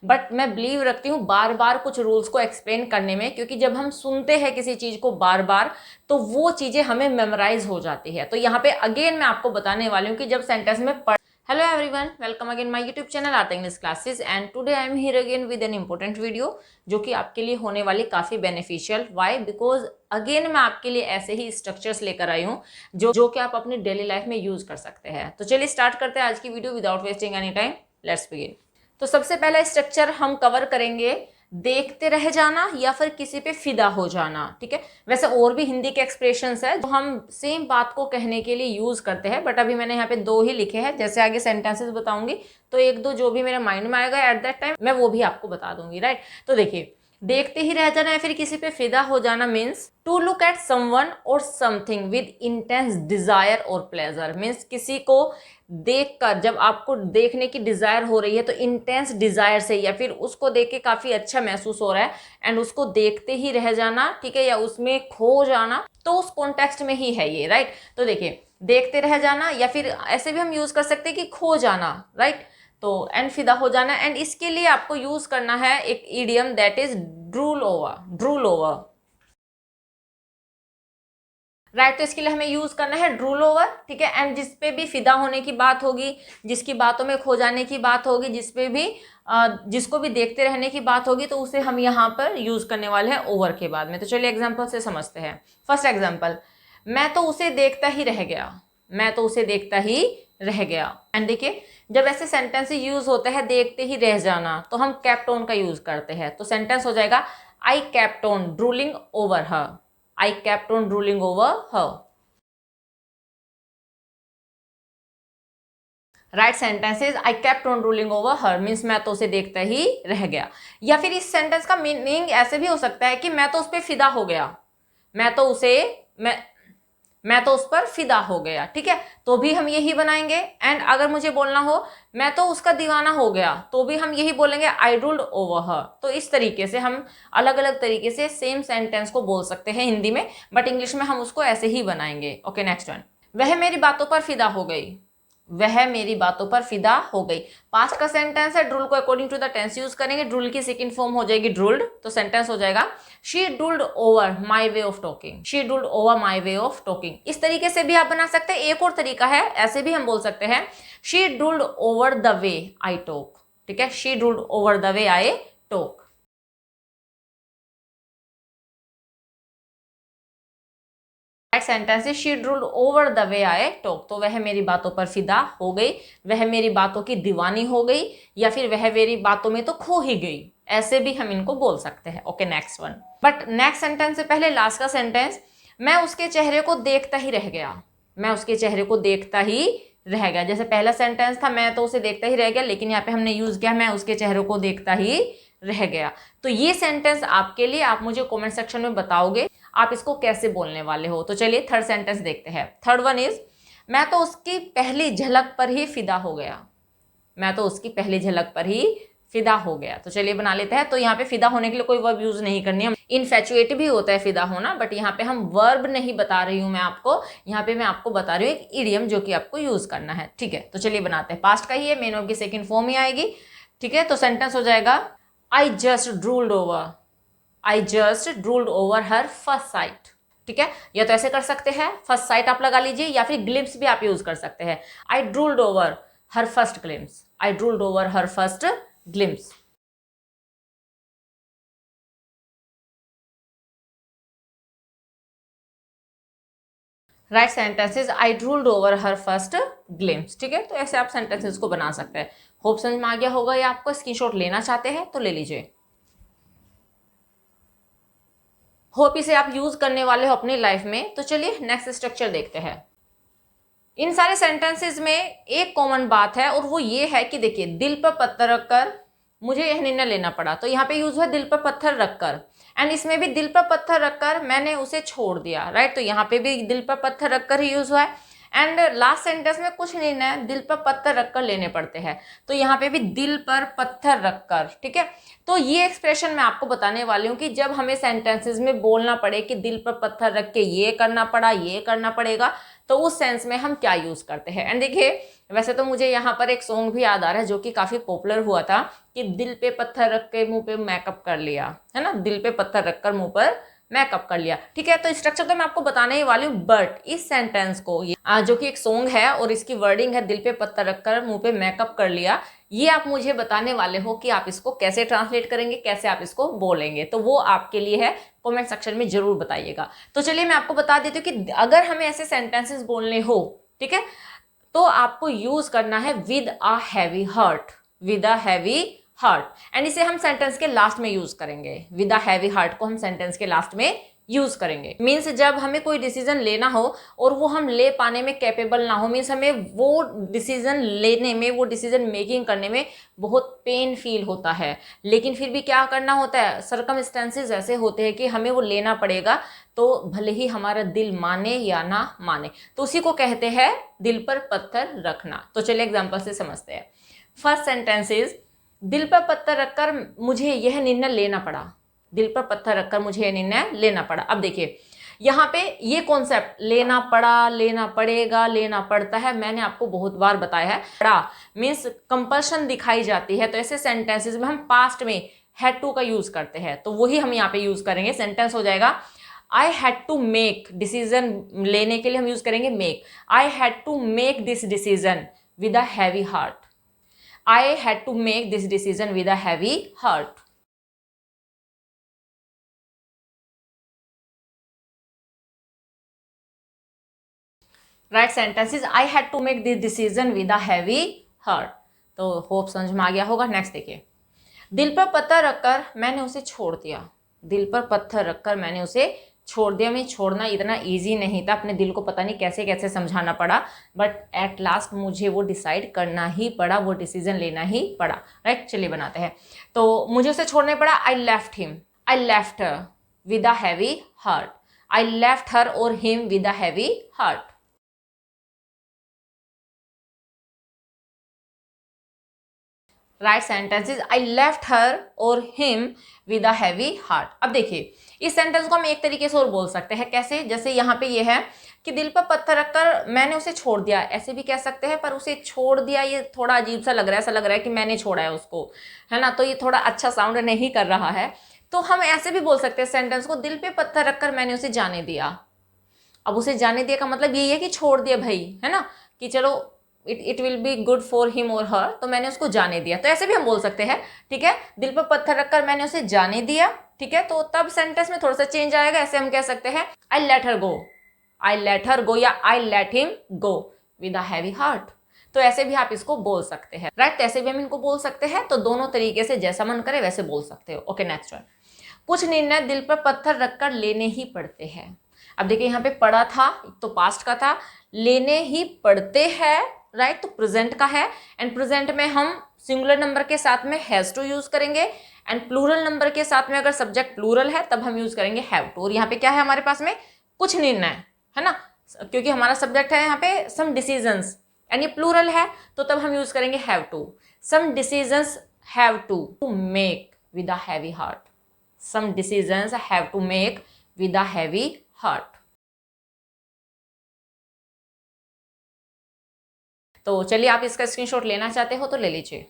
But मैं believe रखती हूँ बार बार कुछ रूल्स को एक्सप्लेन करने में, क्योंकि जब हम सुनते हैं किसी चीज़ को बार बार तो वो चीज़ें हमें मेमोराइज हो जाती है। तो यहाँ पे अगेन मैं आपको बताने वाली हूँ कि जब सेंटेंस में hello everyone, welcome again my YouTube channel art English classes and today I am here again with an important video जो कि आपके लिए होने वाली काफ़ी बेनिफिशियल। व्हाई? बिकॉज अगेन मैं आपके लिए ऐसे ही स्ट्रक्चर्स लेकर आई हूँ जो कि आप अपनी डेली लाइफ में यूज कर सकते हैं। तो चलिए स्टार्ट करते हैं आज की video without wasting any time. Let's begin. तो सबसे पहला स्ट्रक्चर हम कवर करेंगे देखते रह जाना या फिर किसी पे फिदा हो जाना। ठीक है, वैसे और भी हिंदी के एक्सप्रेशंस है जो हम सेम बात को कहने के लिए यूज करते हैं, बट अभी मैंने यहाँ पे दो ही लिखे हैं। जैसे आगे सेंटेंसेस बताऊंगी तो एक दो जो भी मेरे माइंड में आएगा एट दैट टाइम मैं वो भी आपको बता दूंगी। राइट, तो देखिए, देखते ही रह जाना या फिर किसी पे फिदा हो जाना means to look at someone और समथिंग विद इंटेंस डिजायर और प्लेजर। मीन्स किसी को देखकर जब आपको देखने की डिजायर हो रही है तो इंटेंस डिजायर से या फिर उसको देख के काफी अच्छा महसूस हो रहा है एंड उसको देखते ही रह जाना, ठीक है, या उसमें खो जाना, तो उस कॉन्टेक्स्ट में ही है ये। राइट, तो देखिए, देखते रह जाना या फिर ऐसे भी हम यूज कर सकते हैं कि खो जाना। राइट, तो एंड फिदा हो जाना, एंड इसके लिए आपको यूज करना है एक idiom that is drool over. Drool over, right, तो इसके लिए हमें यूज करना है ड्रूल ओवर। ठीक है, एंड जिसपे भी फिदा होने की बात होगी, जिसकी बातों में खो जाने की बात होगी, जिसपे भी जिसको भी देखते रहने की बात होगी, तो उसे हम यहाँ पर यूज करने वाले हैं ओवर के बाद में। तो चलिए एग्जाम्पल से समझते हैं। फर्स्ट एग्जाम्पल, मैं तो उसे देखता ही रह गया। मैं तो उसे देखता ही रह गया। एंड देखिए, जब ऐसे सेंटेंस यूज होते हैं देखते ही रह जाना तो हम केप्ट ऑन का यूज करते हैं। तो सेंटेंस हो जाएगा I kept on drooling over her. I kept on drooling over her. Right sentence is I kept on ruling over her means मैं तो उसे देखता ही रह गया। या फिर इस सेंटेंस का मीनिंग ऐसे भी हो सकता है कि मैं तो उस पर फिदा हो गया। मैं तो उसे मैं तो उस पर फिदा हो गया। ठीक है, तो भी हम यही बनाएंगे। एंड अगर मुझे बोलना हो मैं तो उसका दीवाना हो गया, तो भी हम यही बोलेंगे आई रूल्ड ओवर हर। तो इस तरीके से हम अलग अलग तरीके से सेम सेंटेंस को बोल सकते हैं हिंदी में, बट इंग्लिश में हम उसको ऐसे ही बनाएंगे। ओके, नेक्स्ट वन, वह मेरी बातों पर फिदा हो गई। वह मेरी बातों पर फिदा हो गई। पास्ट का सेंटेंस है, ड्रूल को according to the tense use करेंगे। ड्रूल की सेकंड फॉर्म हो जाएगी ड्रूल्ड, तो सेंटेंस हो जाएगा she drooled over my way of talking. She drooled over my way of talking. इस तरीके से भी आप बना सकते हैं। एक और तरीका है, ऐसे भी हम बोल सकते हैं she drooled over the way I talk. ठीक है, she drooled over the way I talk. Sentence she drooled over the way I talk. तो वह मेरी बातों पर फिदा हो गई, वह मेरी बातों की दीवानी हो गई, या फिर वह मेरी बातों में तो खो ही गई। ऐसे भी हम इनको बोल सकते हैं। Okay, next one. But next sentence से पहले लास्ट का सेंटेंस, मैं उसके चेहरे को देखता ही रह गया। मैं उसके चेहरे को देखता ही रह गया। जैसे पहला सेंटेंस था मैं तो उसे देखता ही रह गया, लेकिन यहाँ पे हमने यूज किया मैं उसके चेहरे को देखता ही रह गया। तो ये सेंटेंस आपके लिए, आप मुझे कमेंट सेक्शन में बताओगे आप इसको कैसे बोलने वाले हो। तो चलिए थर्ड सेंटेंस देखते हैं। थर्ड वन इज मैं तो उसकी पहली झलक पर ही फिदा हो गया। मैं तो उसकी पहली झलक पर ही फिदा हो गया। तो चलिए बना लेते हैं। तो यहाँ पे फिदा होने के लिए कोई वर्ब यूज नहीं करनी है। इनफैचुएट भी होता है फिदा होना, बट यहाँ पे हम वर्ब नहीं बता रही हूँ मैं आपको, यहाँ पे मैं आपको बता रही हूँ एक इडियम जो कि आपको यूज करना है। ठीक है, तो चलिए बनाते हैं। पास्ट का ही है, मेन वर्ब की सेकंड फॉर्म ही आएगी। ठीक है, तो सेंटेंस हो जाएगा I just drooled over. I just drooled over her first sight. ठीक है, या तो ऐसे कर सकते हैं फर्स्ट साइट आप लगा लीजिए, या फिर ग्लिम्स भी आप यूज कर सकते हैं। I drooled over her first glimpse. I drooled over her first glimpse. Right sentences I drooled over her first glimpse. ठीक है, तो ऐसे आप सेंटेंसेस को बना सकते हैं। होप समझ में आ गया होगा, या आपको स्क्रीनशॉट लेना चाहते हैं तो ले लीजिए। होप इसे आप यूज करने वाले हो अपनी लाइफ में। तो चलिए नेक्स्ट स्ट्रक्चर देखते हैं। इन सारे सेंटेंसेस में एक कॉमन बात है, और वो ये है कि देखिए, दिल पर पत्थर रखकर मुझे यह निर्णय लेना पड़ा। तो यहाँ पे यूज हुआ दिल पर पत्थर रखकर, एंड इसमें भी दिल पर पत्थर रखकर मैंने उसे छोड़ दिया। राइट, तो यहाँ पे भी दिल पर पत्थर रखकर ही यूज हुआ है। एंड लास्ट सेंटेंस में कुछ निर्णय दिल पर पत्थर रखकर लेने पड़ते हैं, तो यहाँ पे भी दिल पर पत्थर रखकर। ठीक है, तो ये एक्सप्रेशन मैं आपको बताने वाली हूँ कि जब हमें सेंटेंसेस में बोलना पड़े कि दिल पर पत्थर रख के ये करना पड़ा, ये करना पड़ेगा, तो उस सेंस में हम क्या यूज करते हैं। एंड देखिए, वैसे तो मुझे यहाँ पर एक सॉन्ग भी याद आ रहा है जो कि काफी पॉपुलर हुआ था कि दिल पे पत्थर रख के मुंह पे मेकअप कर लिया, है ना, दिल पे पत्थर रखकर मुंह पर मेकअप कर लिया। ठीक है, तो स्ट्रक्चर तो मैं आपको बताने ही वाली हूँ, बट इस सेंटेंस को जो कि एक सॉन्ग है और इसकी वर्डिंग है दिल पे पत्थर रखकर मुंह पे मेकअप कर लिया, ये आप मुझे बताने वाले हो कि आप इसको कैसे ट्रांसलेट करेंगे, कैसे आप इसको बोलेंगे। तो वो आपके लिए है, कमेंट सेक्शन में जरूर बताइएगा। तो चलिए मैं आपको बता देती हूँ कि अगर हमें ऐसे सेंटेंसेस बोलने हो, ठीक है, तो आपको यूज करना है with a heavy heart, with a heavy heart. And इसे हम सेंटेंस के लास्ट में यूज करेंगे, विद अ हैवी हार्ट को हम सेंटेंस के लास्ट में यूज करेंगे। मीन्स जब हमें कोई डिसीजन लेना हो और वो हम ले पाने में कैपेबल ना हो, मीन्स हमें वो डिसीजन लेने में, वो डिसीजन मेकिंग करने में बहुत पेन फील होता है, लेकिन फिर भी क्या करना होता है, सरकमस्टेंसेस ऐसे होते हैं कि हमें वो लेना पड़ेगा, तो भले ही हमारा दिल माने या ना माने, तो उसी को कहते हैं दिल पर पत्थर रखना। तो चलिए एग्जाम्पल से समझते हैं। फर्स्ट सेंटेंस इज, दिल पर पत्थर रखकर मुझे यह निर्णय लेना पड़ा, दिल पर पत्थर रखकर मुझे यह निर्णय लेना पड़ा। अब देखिए यहाँ पे ये कॉन्सेप्ट लेना पड़ा, लेना पड़ेगा, लेना पड़ता है, मैंने आपको बहुत बार बताया है। पड़ा मीन्स कंपल्शन दिखाई जाती है, तो ऐसे सेंटेंसेस में हम पास्ट में हैड टू का यूज करते हैं, तो वही हम यहाँ पे यूज करेंगे। सेंटेंस हो जाएगा I had to make, decision लेने के लिए हम यूज करेंगे make. I had to make this decision with a heavy heart, I had to make this decision with a heavy heart. Right sentence is I had to make this decision with a heavy heart. तो hope समझ में आ गया होगा। Next देखिए, दिल पर पत्थर रखकर मैंने उसे छोड़ दिया, दिल पर पत्थर रखकर मैंने उसे छोड़ दिया। मैं छोड़ना इतना इजी नहीं था, अपने दिल को पता नहीं कैसे कैसे समझाना पड़ा, बट एट लास्ट मुझे वो डिसाइड करना ही पड़ा, वो डिसीजन लेना ही पड़ा। राइट, चलिए बनाते हैं। तो मुझे उसे छोड़ना पड़ा, I left him, I left her with a heavy heart, I left her और him with a heavy heart. Right sentence is I left her और him with a heavy heart. अब देखिए इस सेंटेंस को हम एक तरीके से और बोल सकते हैं, कैसे, जैसे यहाँ पे ये है कि दिल पर पत्थर रखकर मैंने उसे छोड़ दिया, ऐसे भी कह सकते हैं, पर उसे छोड़ दिया ये थोड़ा अजीब सा लग रहा है, ऐसा लग रहा है कि मैंने छोड़ा है उसको, है ना, तो ये थोड़ा अच्छा साउंड नहीं कर रहा है। तो हम ऐसे भी बोल सकते हैं सेंटेंस को, दिल पे पत्थर रखकर मैंने उसे जाने दिया। अब उसे जाने दिया का मतलब यही है कि छोड़ दिया भाई, है ना, कि चलो it will be good for him और हर, तो मैंने उसको जाने दिया, तो ऐसे भी हम बोल सकते हैं। ठीक है, दिल पर पत्थर रखकर मैंने उसे जाने दिया, ठीक है, तो तब सेंटेंस में थोड़ा सा चेंज आएगा, ऐसे हम कह सकते हैं I let her go, I let her गो, या I let him go with a heavy heart. तो ऐसे भी आप इसको बोल सकते हैं। राइट, ऐसे भी हम इनको बोल सकते हैं, तो दोनों तरीके से जैसा मन करे वैसे बोल सकते हो। ओके, नेक्स्ट वन, कुछ निर्णय दिल पर पत्थर रखकर लेने ही पड़ते हैं। अब देखिए यहाँ पे पड़ा था, तो पास्ट का था, लेने ही पड़ते हैं, राइट, तो प्रेजेंट का है। एंड प्रेजेंट में हम सिंगुलर नंबर के साथ में हैज टू यूज करेंगे, एंड प्लूरल नंबर के साथ में अगर सब्जेक्ट प्लूरल है तब हम यूज करेंगे हैव टू। और यहाँ पे क्या है हमारे पास में, कुछ निर्णय, है ना, क्योंकि हमारा सब्जेक्ट है यहाँ पे सम डिसीजंस, एंड ये प्लूरल है, तो तब हम यूज करेंगे have to. Some decisions have to make with a heavy heart, some decisions have to make with a heavy heart। तो चलिए आप इसका स्क्रीनशॉट लेना चाहते हो तो ले लीजिए।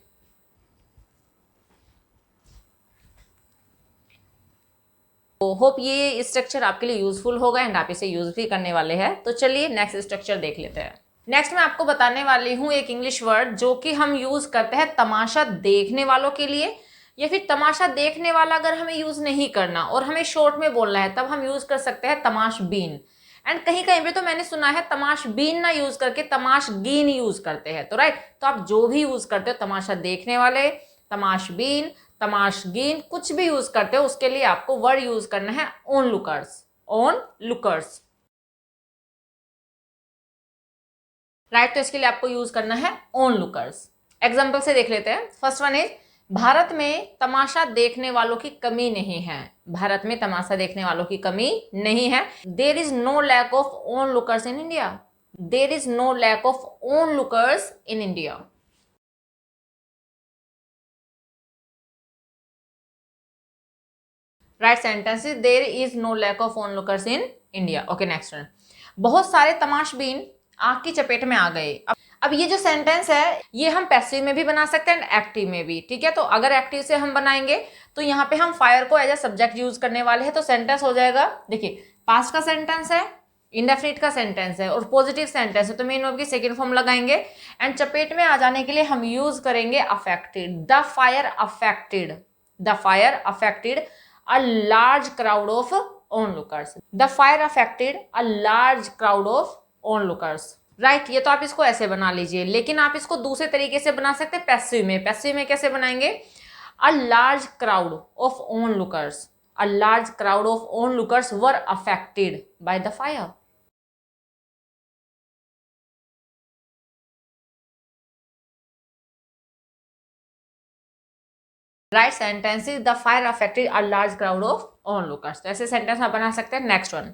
तो होप ये स्ट्रक्चर आपके लिए यूजफुल होगा एंड आप इसे यूज भी करने वाले हैं। तो चलिए नेक्स्ट स्ट्रक्चर देख लेते हैं। नेक्स्ट मैं आपको बताने वाली हूँ एक इंग्लिश वर्ड जो कि हम यूज करते हैं तमाशा देखने वालों के लिए, या फिर तमाशा देखने वाला अगर हमें यूज नहीं करना और हमें शॉर्ट में बोलना है तब हम यूज कर सकते हैं तमाशबीन। एंड कहीं कहीं पे तो मैंने सुना है तमाशबीन ना यूज करके तमाशगीन यूज करते हैं। तो राइट, तो आप जो भी यूज करते हो, तमाशा देखने वाले, तमाशबीन, तमाशगीन, कुछ भी यूज करते हो, उसके लिए आपको वर्ड यूज करना है on lookers, on lookers. Right, तो इसके लिए आपको यूज करना है ऑन लुकर्स। एग्जाम्पल से देख लेते हैं। फर्स्ट वन इज, भारत में तमाशा देखने वालों की कमी नहीं है, भारत में तमाशा देखने वालों की कमी नहीं है। There is no lack of onlookers in India, there is no lack of onlookers in India. Right sentence is, there is no lack of onlookers in India. Okay, next one, बहुत सारे तमाशबीन आग की चपेट में आ गए। अब ये जो सेंटेंस है ये हम पैसिव में भी बना सकते हैं एंड एक्टिव में भी, ठीक है। तो अगर एक्टिव से हम बनाएंगे तो यहाँ पे हम फायर को एज ए सब्जेक्ट यूज करने वाले हैं, तो सेंटेंस हो जाएगा, देखिए पास्ट का सेंटेंस है, इंडेफिनिट का सेंटेंस है और पॉजिटिव सेंटेंस है, तो मेन वर्ब की सेकंड फॉर्म लगाएंगे एंड चपेट में आ जाने के लिए हम यूज करेंगे affected. The fire affected, the fire affected a large crowd of onlookers, the fire affected a large crowd of onlookers, right. ये तो आप इसको ऐसे बना लीजिए, लेकिन आप इसको दूसरे तरीके से बना सकते हैं पैसिव में। पैसिव में कैसे बनाएंगे, a large crowd of onlookers, a large crowd of onlookers were affected by the fire. Right sentence is the fire affected a large crowd of onlookers, तो ऐसे सेंटेंस आप बना सकते हैं। नेक्स्ट वन,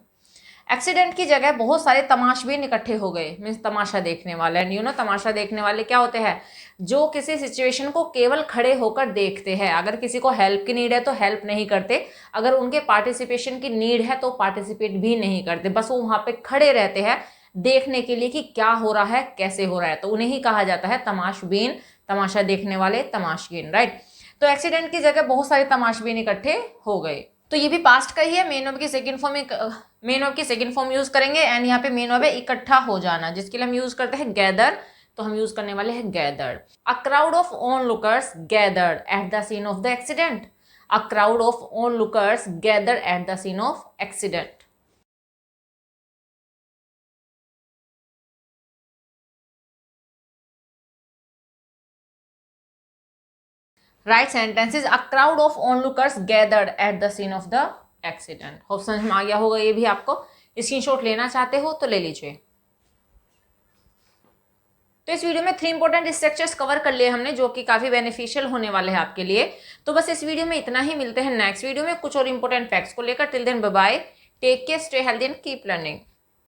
एक्सीडेंट की जगह बहुत सारे तमाशबीन इकट्ठे हो गए, मीन्स तमाशा देखने वाले। एंड यू नो तमाशा देखने वाले क्या होते हैं, जो किसी सिचुएशन को केवल खड़े होकर देखते हैं। अगर किसी को हेल्प की नीड है तो हेल्प नहीं करते, अगर उनके पार्टिसिपेशन की नीड है तो पार्टिसिपेट भी नहीं करते, बस वो वहां पे खड़े रहते हैं देखने के लिए कि क्या हो रहा है, कैसे हो रहा है, तो उन्हें ही कहा जाता है तमाशबीन, तमाशा देखने वाले, तमाशबीन, राइट। तो एक्सीडेंट की जगह बहुत सारे तमाशबीन इकट्ठे हो गए, तो ये भी पास्ट का ही है। मेन वर्ब की सेकंड फॉर्म, मेन वर्ब की सेकंड फॉर्म यूज करेंगे एंड यहाँ पे मेन वर्ब है इकट्ठा हो जाना, जिसके लिए हम यूज करते हैं गैदर, तो हम यूज करने वाले हैं gathered. A crowd of onlookers gathered at the scene of the accident, a crowd of onlookers gathered at the scene of accident. Right sentence is a crowd of onlookers gathered at the scene of the accident. Hope समझ में आ गया होगा ये भी आपको। Screenshot लेना चाहते हो तो ले लीजिए। तो इस वीडियो में 3 इंपॉर्टेंट स्ट्रक्चर्स कवर कर लिए हमने, जो कि काफी बेनिफिशियल होने वाले हैं आपके लिए। तो बस इस वीडियो में इतना ही, मिलते हैं नेक्स्ट वीडियो में कुछ और इंपॉर्टेंट फैक्ट्स को लेकर। Till then bye bye, take care, stay healthy and keep learning.